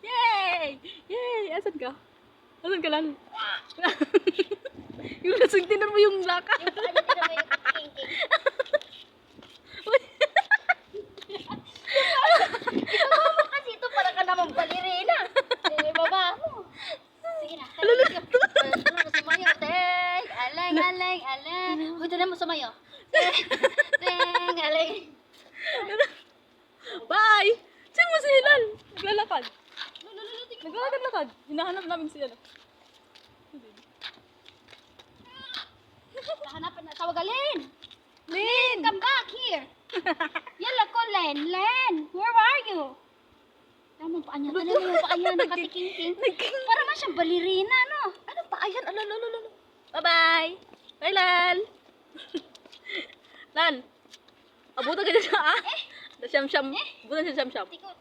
Yay! Yay! Yay! Asan ka? Asan ka lang? Yung lasing, tinan mo yung laka. Yung paa niya tinamay yung king-king. Ibaba mo kasi ito para ka naman balirina. Ibaba mo. Sige na. Ano sumayo? Teng! Aleng, aleng, aleng. Uy, doon mo sumayo. Teng, aleng. Bye! Saan mo si Hilal? Naglalakad. Naglalakad-lakad. Hinahanap namin si ano. Hanapan na. Tawagalin. Lin! Come back here. Yala ko, Len. Len, where are you? Tama pa niya. Ano yung paa niya? Nakatiking-king. Para man siyang ballerina, no? Ano paa yan? Alala. Bye-bye! Bye, Lal! Lal! Abutan ka dyan sa Siyam-siyam. Abutan siya siyam-siyam. Tiko,